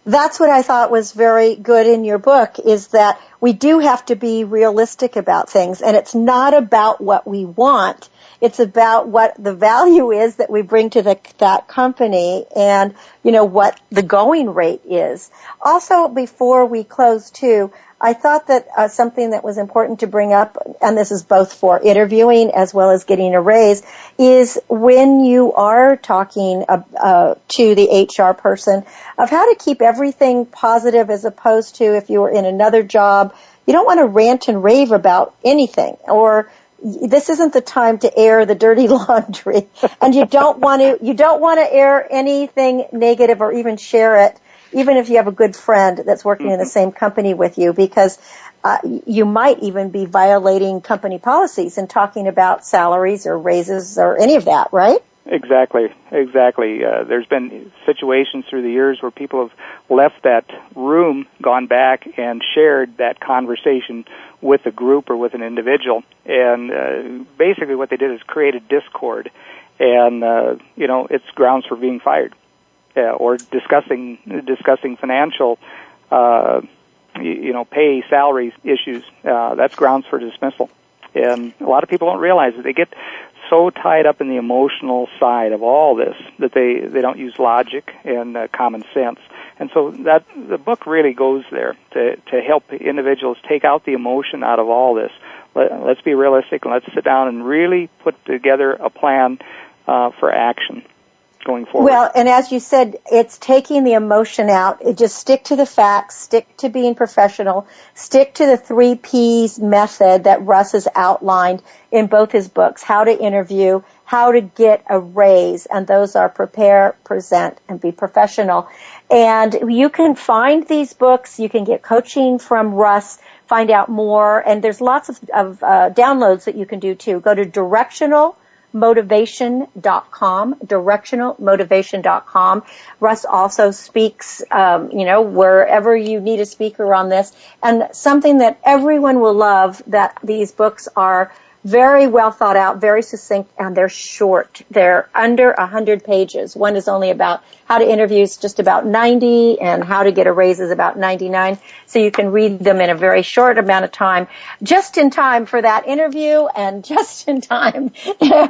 That's what I thought was very good in your book, is that we do have to be realistic about things, and it's not about what we want. It's about what the value is that we bring to that company, and, what the going rate is. Also, before we close, too, I thought that something that was important to bring up, and this is both for interviewing as well as getting a raise, is when you are talking to the HR person, of how to keep everything positive, as opposed to if you were in another job, you don't want to rant and rave about anything, or this isn't the time to air the dirty laundry, and you don't want to air anything negative or even share it, even if you have a good friend that's working in the same company with you, because you might even be violating company policies and talking about salaries or raises or any of that, right? Exactly. There's been situations through the years where people have left that room, gone back, and shared that conversation with a group or with an individual. And basically what they did is create a discord. and it's grounds for being fired, or discussing financial, pay, salary issues. That's grounds for dismissal. And a lot of people don't realize that they get so tied up in the emotional side of all this that they don't use logic and common sense. And so that the book really goes there to help individuals take out the emotion out of all this. Let's be realistic and let's sit down and really put together a plan for action going forward. Well, and as you said, it's taking the emotion out. Just stick to the facts, stick to being professional, stick to the 3 Ps method that Russ has outlined in both his books, How to Interview, How to Get a Raise, and those are prepare, present, and be professional. And you can find these books, you can get coaching from Russ, find out more, and there's lots of downloads that you can do too. Go to directionalmotivation.com. Russ also speaks, wherever you need a speaker on this. And something that everyone will love, that these books are very well thought out, very succinct, and they're short. They're under 100 pages. One is only about How to Interview is just about 90, and How to Get a Raise is about 99. So you can read them in a very short amount of time, just in time for that interview and just in time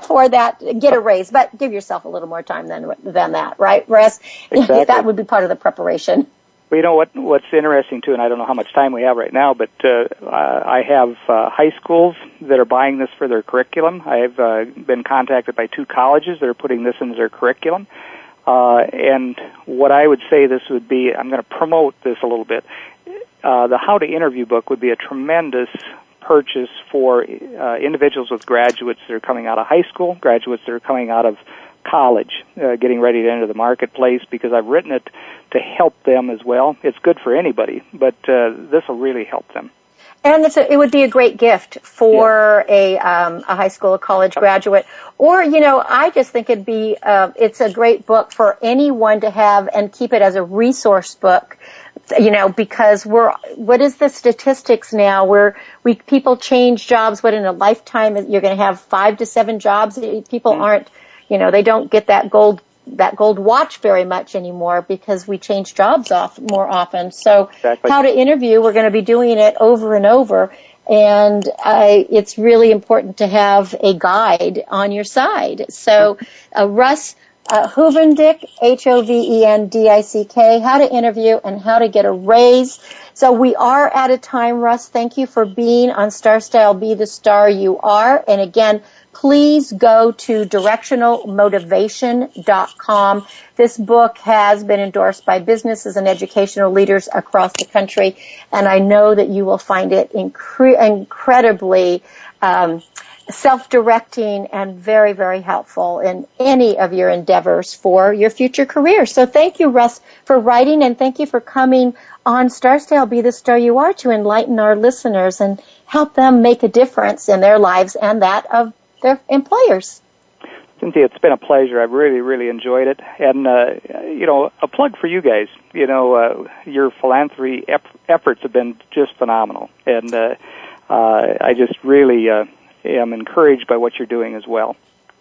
for that get a raise. But give yourself a little more time than that, right, Russ? Exactly. That would be part of the preparation. Well, you know what's interesting, too, and I don't know how much time we have right now, but I have high schools that are buying this for their curriculum. I've been contacted by 2 colleges that are putting this into their curriculum. And what I would say this would be, I'm going to promote this a little bit, the How to Interview book would be a tremendous purchase for individuals with graduates that are coming out of high school, graduates that are coming out of college, getting ready to enter the marketplace, because I've written it to help them as well. It's good for anybody, but this will really help them. And it would be a great gift for a high school or college graduate. Or, I just think it's a great book for anyone to have and keep it as a resource book, because what is the statistics now where people change jobs, in a lifetime you're going to have 5 to 7 jobs. People aren't, they don't get that gold watch very much anymore because we change jobs more often. So exactly. How to Interview, we're going to be doing it over and over. And it's really important to have a guide on your side. So Russ Hovendick, Hovendick, How to Interview and How to Get a Raise. So we are out of time, Russ. Thank you for being on Star Style, Be the Star You Are. And again, please go to directionalmotivation.com. This book has been endorsed by businesses and educational leaders across the country, and I know that you will find it incredibly self-directing and very, very helpful in any of your endeavors for your future career. So thank you, Russ, for writing, and thank you for coming on Star Style, Be the Star You Are, to enlighten our listeners and help them make a difference in their lives and that of their employers. Cynthia, it's been a pleasure. I've really, really enjoyed it. And, a plug for you guys. Your philanthropy efforts have been just phenomenal. And I just really am encouraged by what you're doing as well.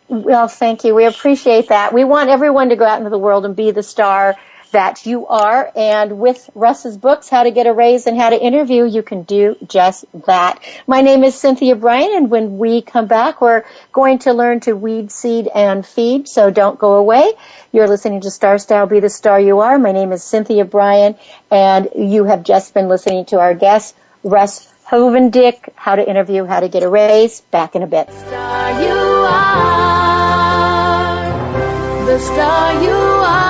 Well, thank you. We appreciate that. We want everyone to go out into the world and be the star that you are. And with Russ's books, How to Get a Raise and How to Interview, you can do just that. My name is Cynthia Brian, and when we come back, we're going to learn to weed, seed, and feed, so don't go away. You're listening to Star Style, Be the Star You Are. My name is Cynthia Brian, and you have just been listening to our guest, Russ Hovendick, How to Interview, How to Get a Raise. Back in a bit. Star you are, the star you are.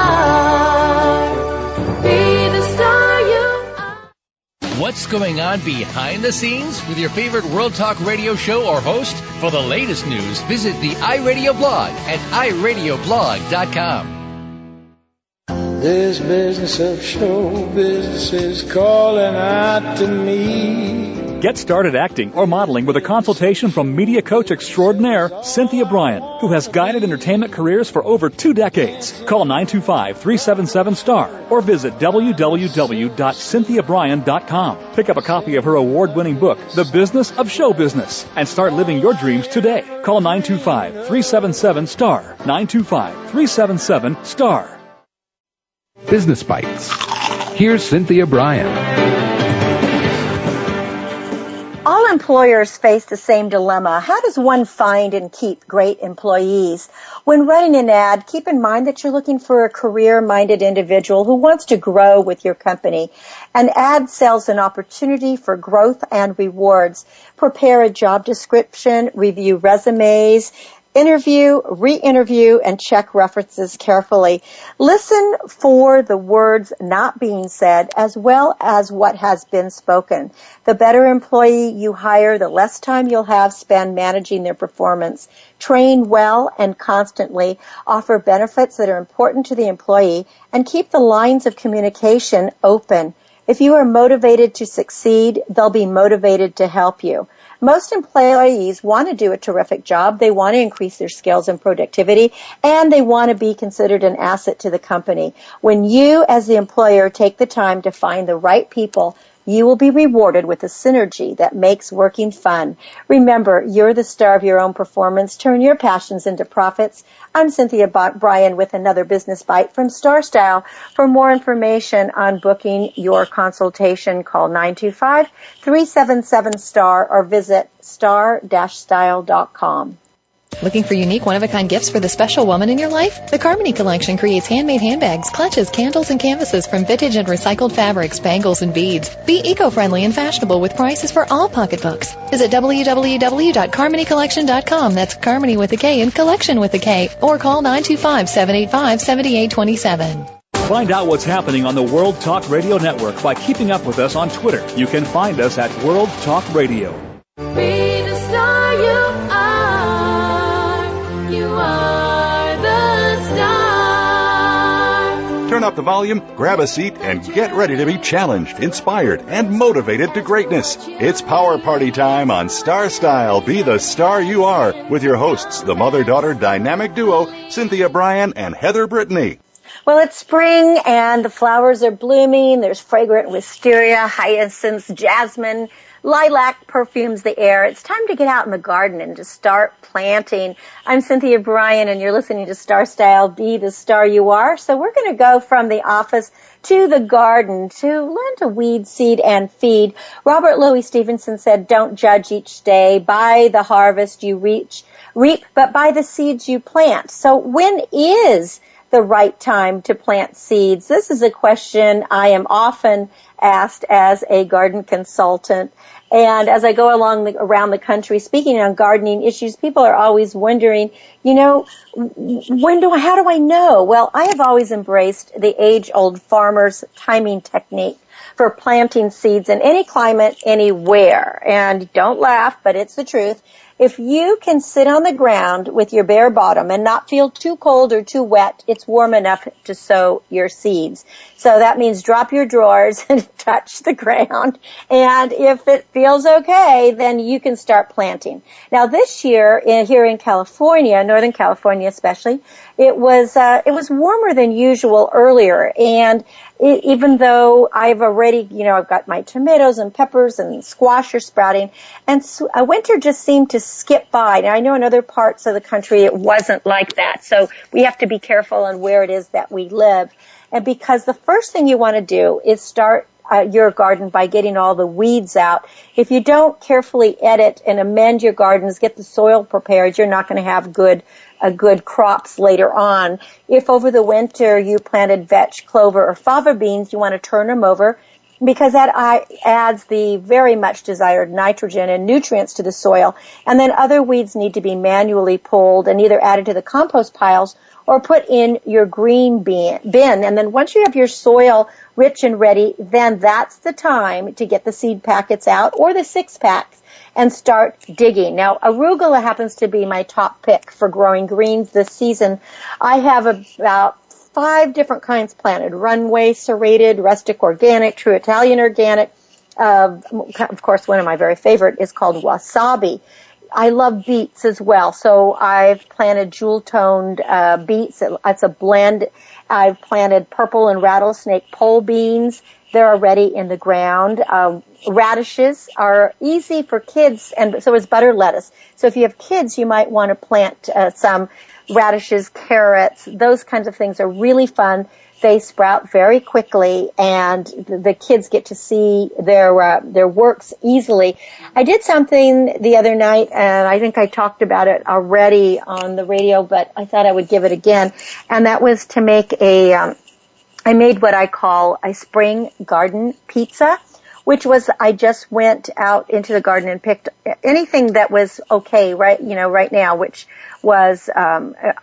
What's going on behind the scenes with your favorite World Talk Radio show or host? For the latest news, visit the iRadio blog at iradioblog.com. This business of show business is calling out to me. Get started acting or modeling with a consultation from media coach extraordinaire Cynthia Brian, who has guided entertainment careers for over 2 decades. Call 925-377-STAR or visit www.cynthiabrian.com. Pick up a copy of her award-winning book, The Business of Show Business, and start living your dreams today. Call 925-377-STAR. 925-377-STAR. Business Bites. Here's Cynthia Brian. All employers face the same dilemma. How does one find and keep great employees? When running an ad, keep in mind that you're looking for a career-minded individual who wants to grow with your company. An ad sells an opportunity for growth and rewards. Prepare a job description, review resumes, interview, re-interview, and check references carefully. Listen for the words not being said as well as what has been spoken. The better employee you hire, the less time you'll have spent managing their performance. Train well and constantly. Offer benefits that are important to the employee, and keep the lines of communication open. If you are motivated to succeed, they'll be motivated to help you. Most employees want to do a terrific job. They want to increase their skills and productivity, and they want to be considered an asset to the company. When you, as the employer, take the time to find the right people, you will be rewarded with a synergy that makes working fun. Remember, you're the star of your own performance. Turn your passions into profits. I'm Cynthia Brian with another Business Bite from Star Style. For more information on booking your consultation, call 925-377-STAR or visit star-style.com. Looking for unique, one-of-a-kind gifts for the special woman in your life? The Carmony Collection creates handmade handbags, clutches, candles, and canvases from vintage and recycled fabrics, bangles, and beads. Be eco-friendly and fashionable with prices for all pocketbooks. Visit www.carmonycollection.com. That's Carmony with a K and Collection with a K. Or call 925-785-7827. Find out what's happening on the World Talk Radio Network by keeping up with us on Twitter. You can find us at World Talk Radio. Be the star you are. You are the star. Turn up the volume, grab a seat, and get ready to be challenged, inspired, and motivated to greatness. It's Power Party time on Star Style. Be the star you are with your hosts, the mother-daughter dynamic duo, Cynthia Brian and Heather Brittany. Well, it's spring and the flowers are blooming. There's fragrant wisteria, hyacinths, jasmine, lilac perfumes the air. It's time to get out in the garden and to start planting. I'm Cynthia Brian, and you're listening to Star Style, Be the Star You Are. So we're going to go from the office to the garden to learn to weed, seed, and feed. Robert Louis Stevenson said, don't judge each day by the harvest you reap, but by the seeds you plant. So when is the right time to plant seeds? This is a question I am often asked as a garden consultant. And as I go around the country speaking on gardening issues, people are always wondering, how do I know? Well, I have always embraced the age-old farmer's timing technique for planting seeds in any climate, anywhere. And don't laugh, but it's the truth. If you can sit on the ground with your bare bottom and not feel too cold or too wet, it's warm enough to sow your seeds. So that means drop your drawers and touch the ground. And if it feels okay, then you can start planting. Now this year, here in California, Northern California especially, it was warmer than usual earlier. And even though I've already, I've got my tomatoes and peppers and squash are sprouting, and so winter just seemed to skip by. Now I know in other parts of the country it wasn't like that, so we have to be careful on where it is that we live. And because the first thing you want to do is start your garden by getting all the weeds out. If you don't carefully edit and amend your gardens, get the soil prepared, you're not going to have good crops later on. If over the winter you planted vetch, clover, or fava beans, you want to turn them over because that adds the very much desired nitrogen and nutrients to the soil. And then other weeds need to be manually pulled and either added to the compost piles or put in your green bin. And then once you have your soil rich and ready, then that's the time to get the seed packets out or the 6-packs and start digging. Now, arugula happens to be my top pick for growing greens this season. I have about 5 different kinds planted: runway, serrated, rustic organic, true Italian organic, Of course, one of my very favorite is called wasabi. I love beets as well, so I've planted jewel-toned beets. It's a blend. I've planted purple and rattlesnake pole beans. They're already in the ground. Radishes are easy for kids, and so is butter lettuce. So if you have kids, you might want to plant some radishes, carrots. Those kinds of things are really fun. They sprout very quickly, and the kids get to see their works easily. I did something the other night, and I think I talked about it already on the radio, but I thought I would give it again, and that was to make I made what I call a spring garden pizza, which was I just went out into the garden and picked anything that was okay right now, which was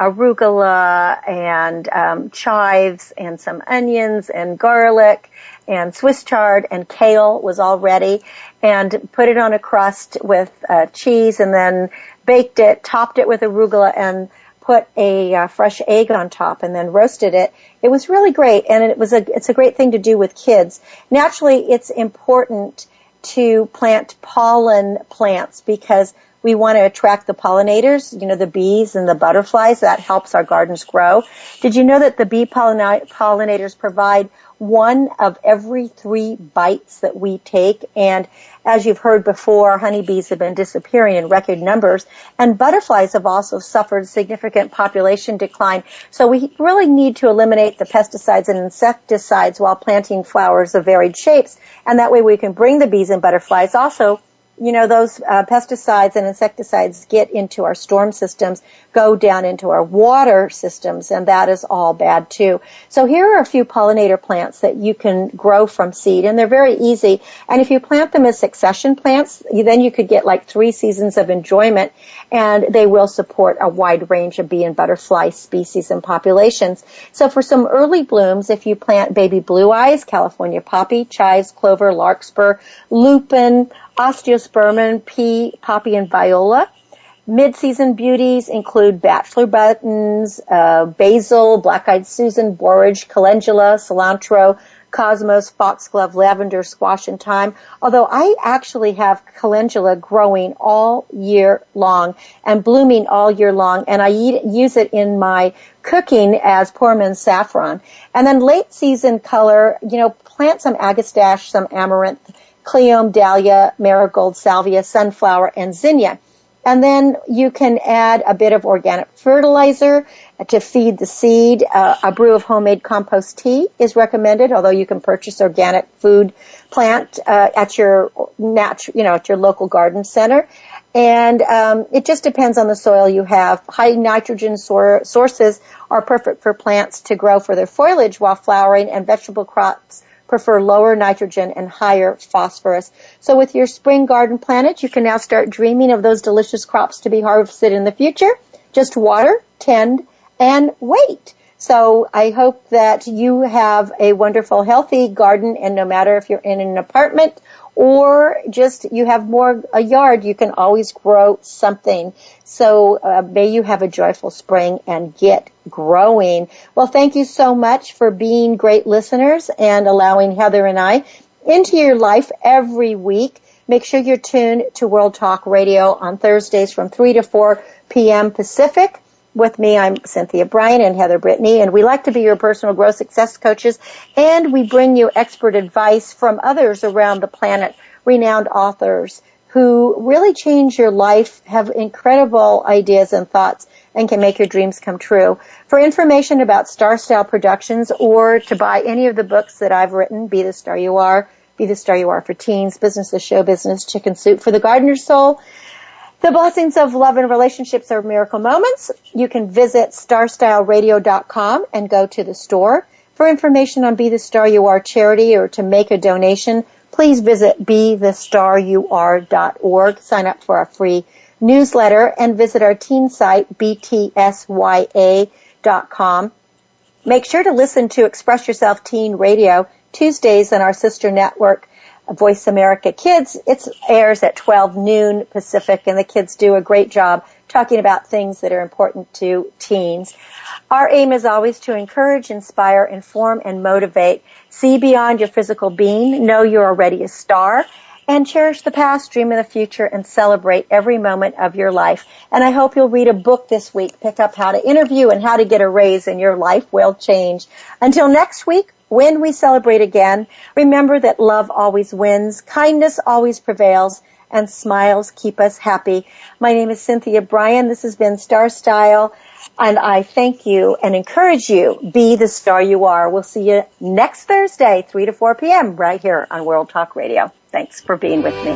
arugula and chives and some onions and garlic and Swiss chard and kale was all ready, and put it on a crust with cheese, and then baked it, topped it with arugula, and put a fresh egg on top, and then roasted it. It was really great, and it's a great thing to do with kids. Naturally, it's important to plant pollen plants because we want to attract the pollinators, the bees and the butterflies. That helps our gardens grow. Did you know that the bee pollinators provide 1 of every 3 bites that we take? And as you've heard before, honeybees have been disappearing in record numbers, and butterflies have also suffered significant population decline. So we really need to eliminate the pesticides and insecticides while planting flowers of varied shapes, and that way we can bring the bees and butterflies. Also, those pesticides and insecticides get into our storm systems, go down into our water systems, and that is all bad too. So here are a few pollinator plants that you can grow from seed, and they're very easy. And if you plant them as succession plants, then you could get like 3 seasons of enjoyment, and they will support a wide range of bee and butterfly species and populations. So for some early blooms, if you plant baby blue eyes, California poppy, chives, clover, larkspur, lupin, osteospermum, pea, poppy, and viola. Mid-season beauties include bachelor buttons, basil, black-eyed Susan, borage, calendula, cilantro, cosmos, foxglove, lavender, squash, and thyme. Although I actually have calendula growing all year long and blooming all year long, and I use it in my cooking as Poorman's saffron. And then late-season color, plant some agastache, some amaranth, cleome, dahlia, marigold, salvia, sunflower, and zinnia. And then you can add a bit of organic fertilizer to feed the seed. A brew of homemade compost tea is recommended, although you can purchase organic food plant at your at your local garden center. And it just depends on the soil you have. High nitrogen sources are perfect for plants to grow for their foliage, while flowering and vegetable crops prefer lower nitrogen and higher phosphorus. So with your spring garden planted, you can now start dreaming of those delicious crops to be harvested in the future. Just water, tend, and wait. So I hope that you have a wonderful, healthy garden, and no matter if you're in an apartment or just you have a yard, you can always grow something. So may you have a joyful spring and get growing. Well, thank you so much for being great listeners and allowing Heather and I into your life every week. Make sure you're tuned to World Talk Radio on Thursdays from 3 to 4 p.m. Pacific. With me, I'm Cynthia Brian and Heather Brittany, and we like to be your personal growth success coaches, and we bring you expert advice from others around the planet, renowned authors who really change your life, have incredible ideas and thoughts, and can make your dreams come true. For information about Star Style Productions or to buy any of the books that I've written, Be the Star You Are, Be the Star You Are for Teens, Business the Show Business, Chicken Soup for the Gardener's Soul, The Blessings of Love and Relationships Are Miracle Moments, you can visit starstyleradio.com and go to the store. For information on Be the Star You Are charity or to make a donation, please visit BeTheStarYouAre.org. Sign up for our free newsletter and visit our teen site, btsya.com. Make sure to listen to Express Yourself Teen Radio Tuesdays on our sister network, Voice America Kids. It airs at 12 noon Pacific, and the kids do a great job talking about things that are important to teens. Our aim is always to encourage, inspire, inform, and motivate. See beyond your physical being, know you're already a star, and cherish the past, dream of the future, and celebrate every moment of your life. And I hope you'll read a book this week, pick up how to interview and how to get a raise, and your life will change. Until next week, when we celebrate again, remember that love always wins, kindness always prevails, and smiles keep us happy. My name is Cynthia Brian. This has been Star Style, and I thank you and encourage you, be the star you are. We'll see you next Thursday, 3 to 4 p.m., right here on World Talk Radio. Thanks for being with me.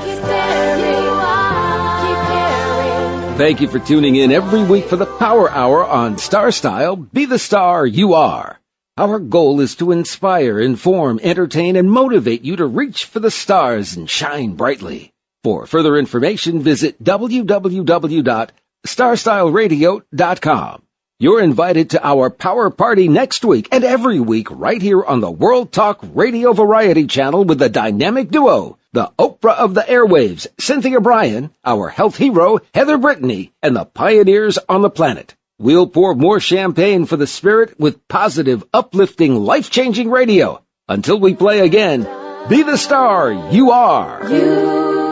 Thank you for tuning in every week for the Power Hour on Star Style, Be the Star You Are. Our goal is to inspire, inform, entertain, and motivate you to reach for the stars and shine brightly. For further information, visit www.starstyleradio.com. You're invited to our Power Party next week and every week right here on the World Talk Radio Variety Channel with the dynamic duo, the Oprah of the airwaves, Cynthia Brian, our health hero, Heather Brittany, and the pioneers on the planet. We'll pour more champagne for the spirit with positive, uplifting, life-changing radio. Until we play again, be the star you are.